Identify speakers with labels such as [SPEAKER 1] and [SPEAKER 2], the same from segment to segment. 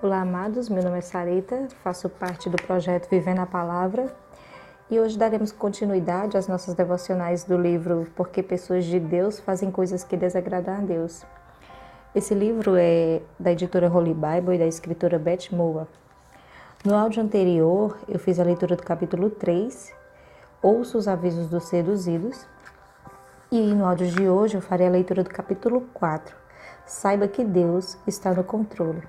[SPEAKER 1] Olá, amados. Meu nome é Sarita, faço parte do projeto Vivendo a Palavra e hoje daremos continuidade às nossas devocionais do livro Porque Pessoas de Deus Fazem Coisas que Desagradam a Deus. Esse livro é da editora Holy Bible e da escritora Beth Moore. No áudio anterior, eu fiz a leitura do capítulo 3, Ouço os Avisos dos Seduzidos, e no áudio de hoje eu farei a leitura do capítulo 4, Saiba que Deus está no controle.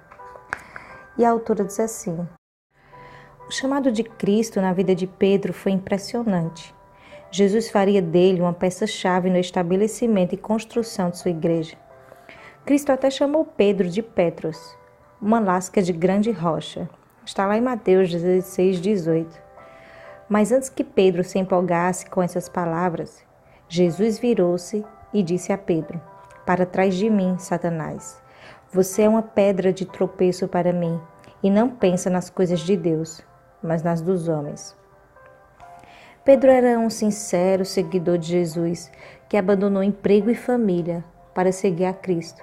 [SPEAKER 1] E a autora diz assim: o chamado de Cristo na vida de Pedro foi impressionante. Jesus faria dele uma peça-chave no estabelecimento e construção de sua igreja. Cristo até chamou Pedro de Petros, uma lasca de grande rocha. Está lá em Mateus 16:18. Mas antes que Pedro se empolgasse com essas palavras, Jesus virou-se e disse a Pedro: para trás de mim, Satanás. Você é uma pedra de tropeço para mim e não pensa nas coisas de Deus, mas nas dos homens. Pedro era um sincero seguidor de Jesus que abandonou emprego e família para seguir a Cristo,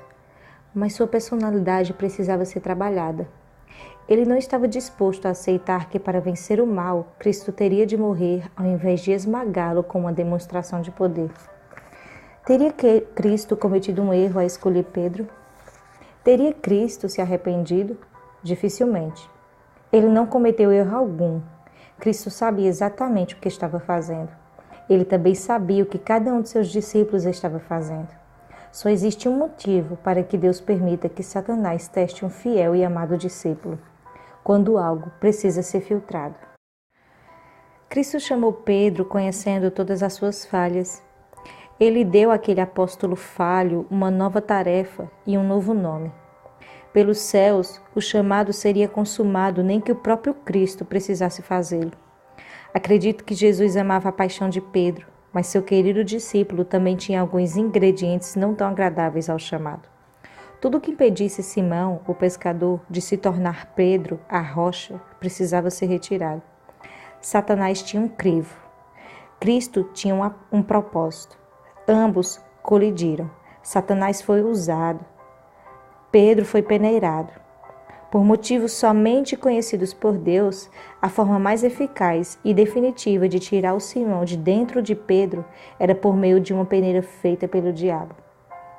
[SPEAKER 1] mas sua personalidade precisava ser trabalhada. Ele não estava disposto a aceitar que para vencer o mal, Cristo teria de morrer ao invés de esmagá-lo com uma demonstração de poder. Teria Cristo cometido um erro ao escolher Pedro? Teria Cristo se arrependido? Dificilmente. Ele não cometeu erro algum. Cristo sabia exatamente o que estava fazendo. Ele também sabia o que cada um de seus discípulos estava fazendo. Só existe um motivo para que Deus permita que Satanás teste um fiel e amado discípulo, quando algo precisa ser filtrado. Cristo chamou Pedro conhecendo todas as suas falhas. Ele deu àquele apóstolo falho uma nova tarefa e um novo nome. Pelos céus, o chamado seria consumado nem que o próprio Cristo precisasse fazê-lo. Acredito que Jesus amava a paixão de Pedro, mas seu querido discípulo também tinha alguns ingredientes não tão agradáveis ao chamado. Tudo que impedisse Simão, o pescador, de se tornar Pedro, a rocha, precisava ser retirado. Satanás tinha um crivo. Cristo tinha um propósito. Ambos colidiram. Satanás foi usado. Pedro foi peneirado. Por motivos somente conhecidos por Deus, a forma mais eficaz e definitiva de tirar o Simão de dentro de Pedro era por meio de uma peneira feita pelo diabo.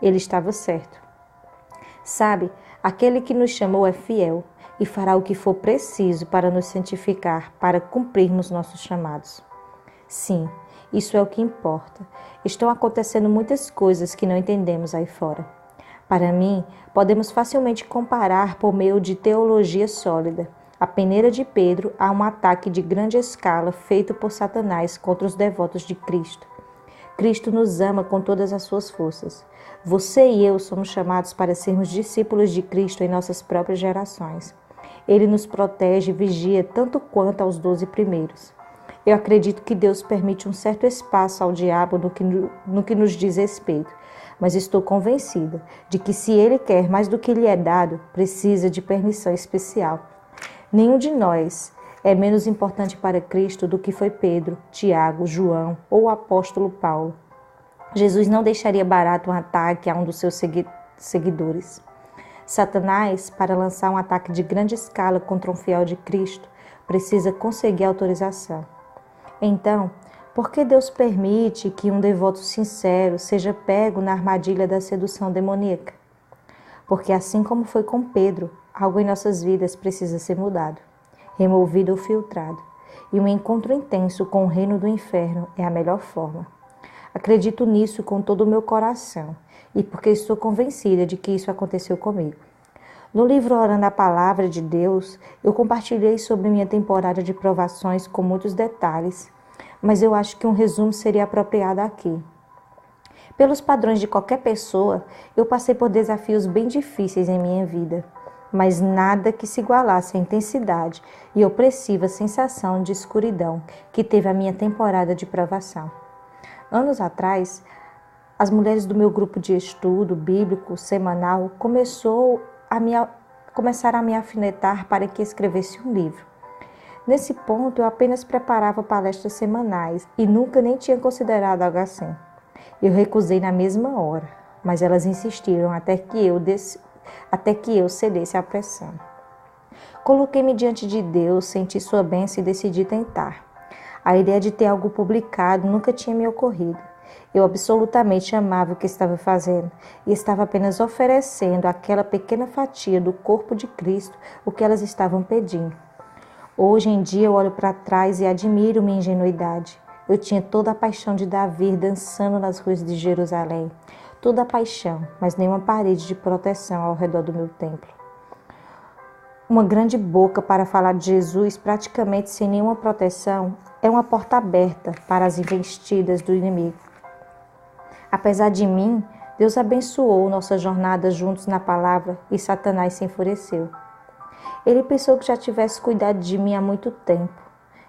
[SPEAKER 1] Ele estava certo. Sabe, aquele que nos chamou é fiel e fará o que for preciso para nos santificar, para cumprirmos nossos chamados. Sim, isso é o que importa. Estão acontecendo muitas coisas que não entendemos aí fora. Para mim, podemos facilmente comparar por meio de teologia sólida a peneira de Pedro a um ataque de grande escala feito por Satanás contra os devotos de Cristo. Cristo nos ama com todas as suas forças. Você e eu somos chamados para sermos discípulos de Cristo em nossas próprias gerações. Ele nos protege e vigia tanto quanto aos 12 primeiros. Eu acredito que Deus permite um certo espaço ao diabo no que nos diz respeito, mas estou convencida de que se ele quer mais do que lhe é dado, precisa de permissão especial. Nenhum de nós é menos importante para Cristo do que foi Pedro, Tiago, João ou o apóstolo Paulo. Jesus não deixaria barato um ataque a um dos seus seguidores. Satanás, para lançar um ataque de grande escala contra um fiel de Cristo, precisa conseguir autorização. Então, por que Deus permite que um devoto sincero seja pego na armadilha da sedução demoníaca? Porque assim como foi com Pedro, algo em nossas vidas precisa ser mudado, removido ou filtrado. E um encontro intenso com o reino do inferno é a melhor forma. Acredito nisso com todo o meu coração e porque estou convencida de que isso aconteceu comigo. No livro Orando a Palavra de Deus, eu compartilhei sobre minha temporada de provações com muitos detalhes, mas eu acho que um resumo seria apropriado aqui. Pelos padrões de qualquer pessoa, eu passei por desafios bem difíceis em minha vida, mas nada que se igualasse à intensidade e opressiva sensação de escuridão que teve a minha temporada de provação. Anos atrás, as mulheres do meu grupo de estudo bíblico semanal começaram a me alfinetar para que escrevesse um livro. Nesse ponto, eu apenas preparava palestras semanais e nunca nem tinha considerado algo assim. Eu recusei na mesma hora, mas elas insistiram até que eu cedesse à pressão. Coloquei-me diante de Deus, senti sua bênção e decidi tentar. A ideia de ter algo publicado nunca tinha me ocorrido. Eu absolutamente amava o que estava fazendo e estava apenas oferecendo àquela pequena fatia do corpo de Cristo o que elas estavam pedindo. Hoje em dia eu olho para trás e admiro minha ingenuidade. Eu tinha toda a paixão de Davi dançando nas ruas de Jerusalém. Toda a paixão, mas nenhuma parede de proteção ao redor do meu templo. Uma grande boca para falar de Jesus praticamente sem nenhuma proteção é uma porta aberta para as investidas do inimigo. Apesar de mim, Deus abençoou nossa jornada juntos na palavra e Satanás se enfureceu. Ele pensou que já tivesse cuidado de mim há muito tempo.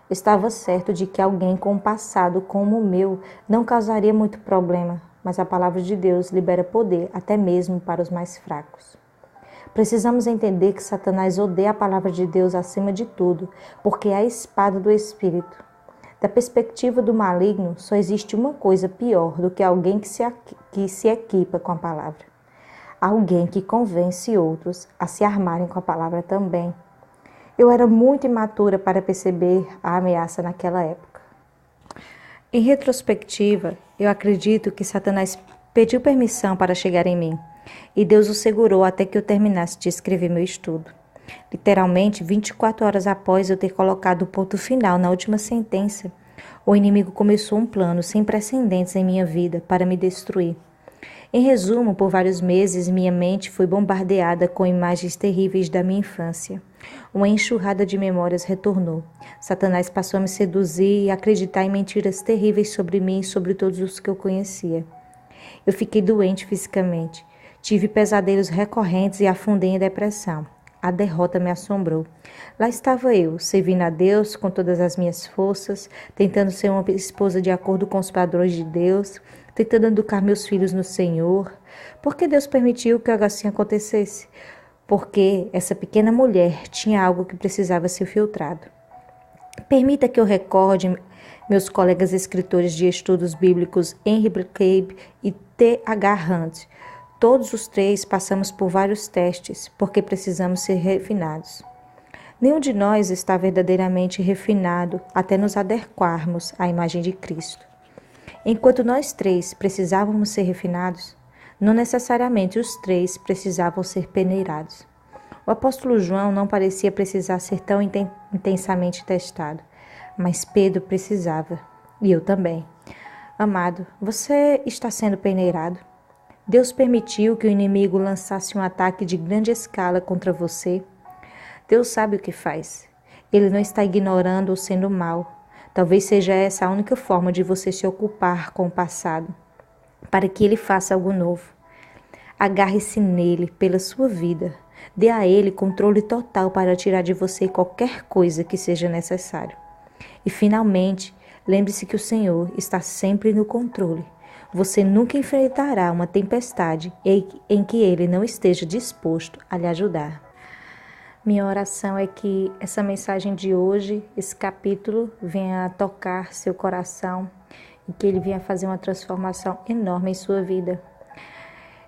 [SPEAKER 1] Estava certo de que alguém com um passado como o meu não causaria muito problema, mas a palavra de Deus libera poder até mesmo para os mais fracos. Precisamos entender que Satanás odeia a palavra de Deus acima de tudo, porque é a espada do Espírito. Da perspectiva do maligno, só existe uma coisa pior do que alguém que se equipa com a palavra. Alguém que convence outros a se armarem com a palavra também. Eu era muito imatura para perceber a ameaça naquela época. Em retrospectiva, eu acredito que Satanás pediu permissão para chegar em mim, e Deus o segurou até que eu terminasse de escrever meu estudo. Literalmente, 24 horas após eu ter colocado o ponto final na última sentença, o inimigo começou um plano sem precedentes em minha vida para me destruir. Em resumo, por vários meses, minha mente foi bombardeada com imagens terríveis da minha infância. Uma enxurrada de memórias retornou. Satanás passou a me seduzir e acreditar em mentiras terríveis sobre mim e sobre todos os que eu conhecia. Eu fiquei doente fisicamente. Tive pesadelos recorrentes e afundei em depressão. A derrota me assombrou. Lá estava eu, servindo a Deus com todas as minhas forças, tentando ser uma esposa de acordo com os padrões de Deus, tentando educar meus filhos no Senhor. Por que Deus permitiu que algo assim acontecesse? Porque essa pequena mulher tinha algo que precisava ser filtrado. Permita que eu recorde meus colegas escritores de estudos bíblicos Henry McCabe e T.H. Hunt. Todos os três passamos por vários testes, porque precisamos ser refinados. Nenhum de nós está verdadeiramente refinado até nos adequarmos à imagem de Cristo. Enquanto nós três precisávamos ser refinados, não necessariamente os três precisavam ser peneirados. O apóstolo João não parecia precisar ser tão intensamente testado, mas Pedro precisava, e eu também. Amado, você está sendo peneirado? Deus permitiu que o inimigo lançasse um ataque de grande escala contra você? Deus sabe o que faz. Ele não está ignorando ou sendo mau. Talvez seja essa a única forma de você se ocupar com o passado, para que ele faça algo novo. Agarre-se nele pela sua vida. Dê a ele controle total para tirar de você qualquer coisa que seja necessário. E finalmente, lembre-se que o Senhor está sempre no controle. Você nunca enfrentará uma tempestade em que ele não esteja disposto a lhe ajudar. Minha oração é que essa mensagem de hoje, esse capítulo, venha tocar seu coração e que ele venha fazer uma transformação enorme em sua vida.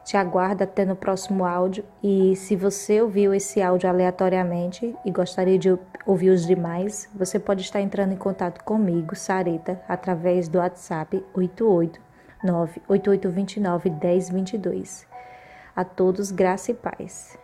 [SPEAKER 1] Te aguardo até no próximo áudio e se você ouviu esse áudio aleatoriamente e gostaria de ouvir os demais, você pode estar entrando em contato comigo, Sarita, através do WhatsApp 889-8829-1022. A todos, graça e paz.